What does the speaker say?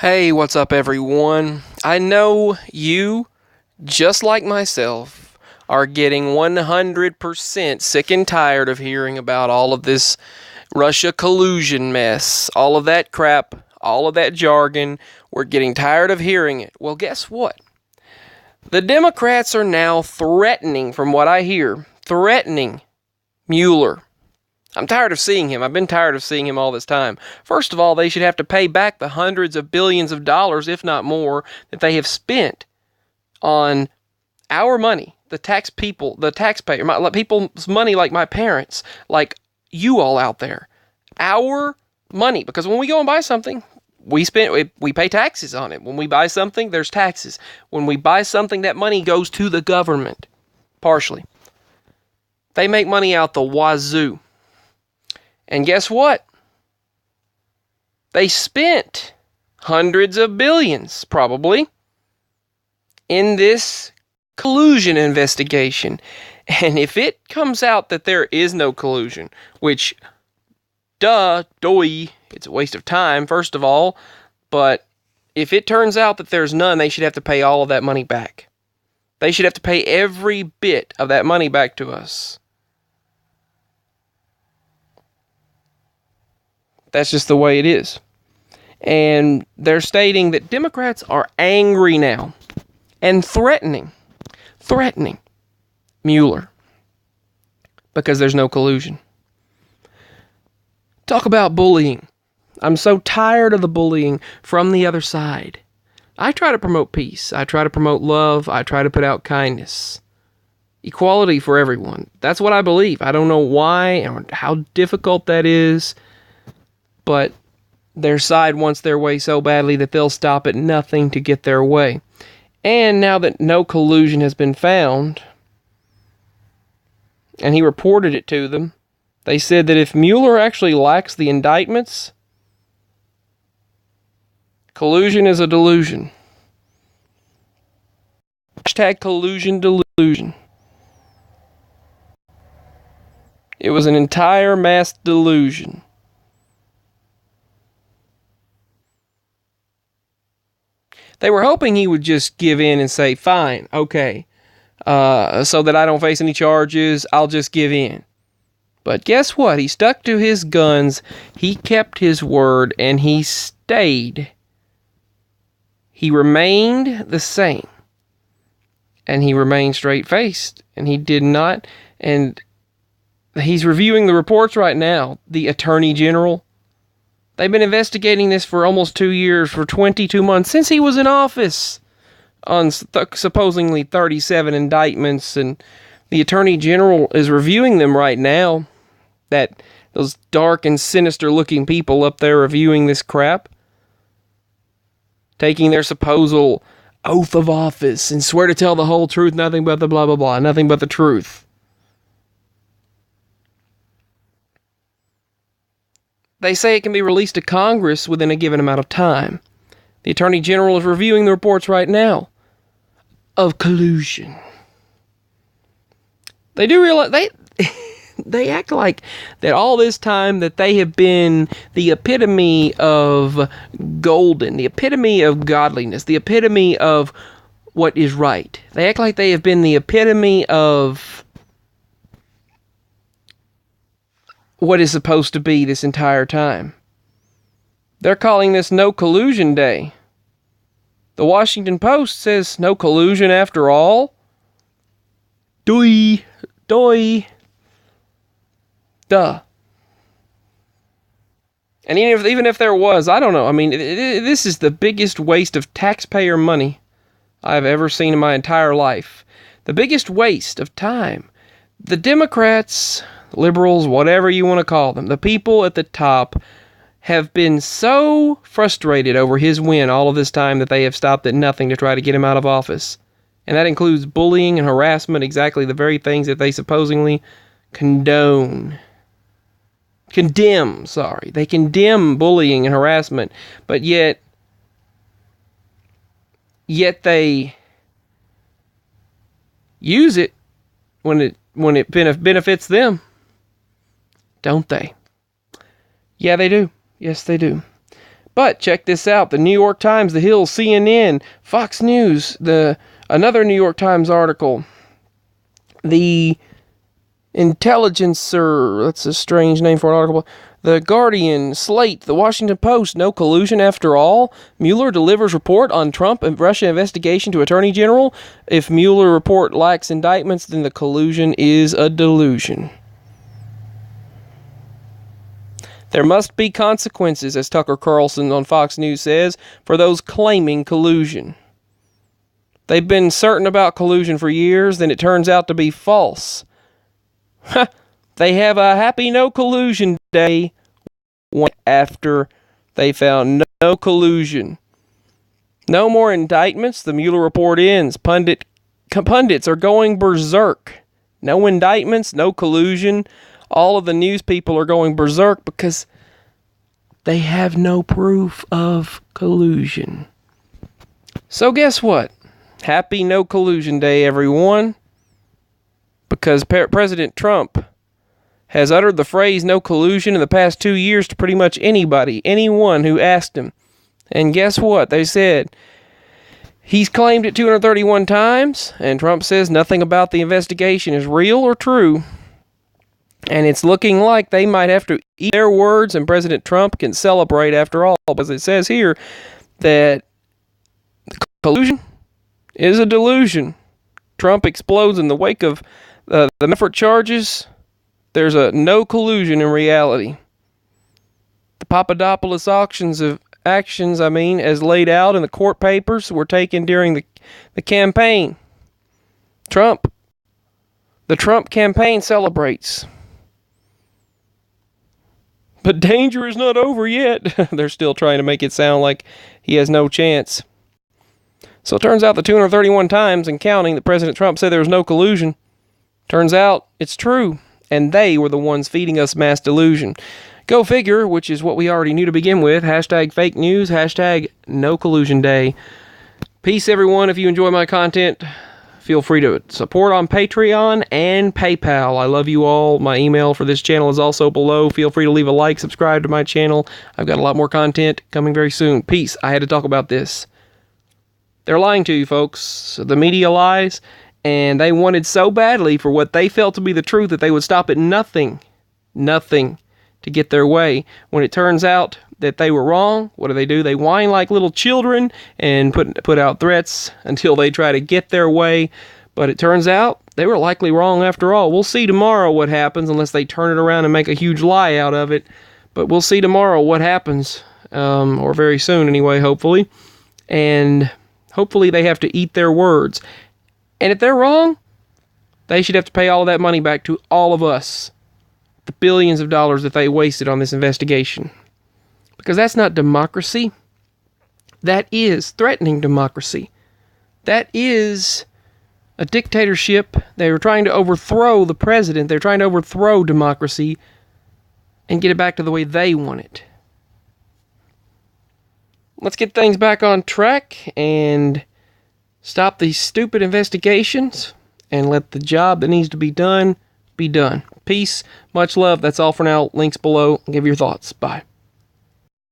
Hey, what's up, everyone? I know you, just like myself, are getting 100% sick and tired of hearing about all of this Russia collusion mess, all of that crap, all of that jargon. We're getting tired of hearing it. Well, guess what? The Democrats are now threatening, from what I hear, threatening Mueller. I'm tired of seeing him. I've been tired of seeing him all this time. First of all, they should have to pay back the hundreds of billions of dollars, if not more, that they have spent on our money, the taxpayer, people's money, like my parents, like you all out there. Our money, because when we go and buy something, we pay taxes on it. When we buy something, there's taxes. When we buy something, that money goes to the government, partially. They make money out the wazoo. And guess what? They spent hundreds of billions, probably, in this collusion investigation. And if it comes out that there is no collusion, which, it's a waste of time, first of all, but if it turns out that there's none, they should have to pay all of that money back. They should have to pay every bit of that money back to us. That's just the way it is. And they're stating that Democrats are angry now and threatening Mueller because there's no collusion. Talk about bullying. I'm so tired of the bullying from the other side. I try to promote peace. I try to promote love. I try to put out kindness. Equality for everyone. That's what I believe. I don't know why or how difficult that is. But their side wants their way so badly that they'll stop at nothing to get their way. And now that no collusion has been found, and he reported it to them, they said that if Mueller actually lacks the indictments, collusion is a delusion. Hashtag collusion delusion. It was an entire mass delusion. They were hoping he would just give in and say, fine, okay, so that I don't face any charges, I'll just give in. But guess what? He stuck to his guns, he kept his word, and he stayed. He remained the same. And he remained straight-faced. And he did not, and he's reviewing the reports right now, the Attorney General. They've been investigating this for almost 2 years, for 22 months, since he was in office, on supposedly 37 indictments, and the Attorney General is reviewing them right now. Those dark and sinister-looking people up there reviewing this crap, taking their supposed oath of office and swear to tell the whole truth, nothing but the blah, blah, blah, nothing but the truth. They say it can be released to Congress within a given amount of time. The Attorney General is reviewing the reports right now of collusion. They do realize they act like that all this time that they have been the epitome of golden, the epitome of godliness, the epitome of what is right. They act like they have been the epitome of what is supposed to be this entire time. They're calling this No Collusion Day. The Washington Post says no collusion after all. Duh. And even if there was, I don't know. I mean, this is the biggest waste of taxpayer money I've ever seen in my entire life. The biggest waste of time. The Democrats, liberals, whatever you want to call them, the people at the top have been so frustrated over his win all of this time that they have stopped at nothing to try to get him out of office. And that includes bullying and harassment, exactly the very things that they supposedly condemn. They condemn bullying and harassment, but yet they use it when it benefits them. Don't they? Yeah, they do. Yes, they do. But check this out. The New York Times, The Hill, CNN, Fox News, another New York Times article. The Intelligencer, that's a strange name for an article. The Guardian, Slate, The Washington Post, no collusion after all. Mueller delivers report on Trump and Russia investigation to Attorney General. If Mueller report lacks indictments, then the collusion is a delusion. There must be consequences, as Tucker Carlson on Fox News says, for those claiming collusion. They've been certain about collusion for years, then it turns out to be false. They have a happy no collusion day after they found no collusion. No more indictments. The Mueller report ends. Pundits are going berserk. No indictments, no collusion. All of the news people are going berserk because they have no proof of collusion. So guess what? Happy no collusion day, everyone. Because President Trump has uttered the phrase no collusion in the past 2 years to pretty much anyone who asked him. And guess what? They said he's claimed it 231 times, and Trump says nothing about the investigation is real or true. And it's looking like they might have to eat their words, and President Trump can celebrate after all, because it says here that collusion is a delusion. Trump explodes in the wake of the Manafort charges. There's a no collusion in reality. The Papadopoulos actions, as laid out in the court papers, were taken during the campaign. The Trump campaign celebrates. But danger is not over yet. They're still trying to make it sound like he has no chance. So it turns out the 231 times and counting that President Trump said there was no collusion, turns out it's true. And they were the ones feeding us mass delusion. Go figure, which is what we already knew to begin with. Hashtag fake news. Hashtag no collusion day. Peace, everyone. If you enjoy my content, feel free to support on Patreon and PayPal. I love you all. My email for this channel is also below. Feel free to leave a like, subscribe to my channel. I've got a lot more content coming very soon. Peace. I had to talk about this. They're lying to you, folks. The media lies. And they wanted so badly for what they felt to be the truth that they would stop at nothing to get their way. When it turns out that they were wrong, what do? They whine like little children and put out threats until they try to get their way. But it turns out they were likely wrong after all. We'll see tomorrow what happens, unless they turn it around and make a huge lie out of it. But we'll see tomorrow what happens, or very soon anyway, hopefully. And hopefully they have to eat their words. And if they're wrong, they should have to pay all of that money back to all of us. The billions of dollars that they wasted on this investigation. Because that's not democracy. That is threatening democracy. That is a dictatorship. They were trying to overthrow the president. They're trying to overthrow democracy and get it back to the way they want it. Let's get things back on track and stop these stupid investigations and let the job that needs to be done be done. Peace. Much love. That's all for now. Links below. Give your thoughts. Bye.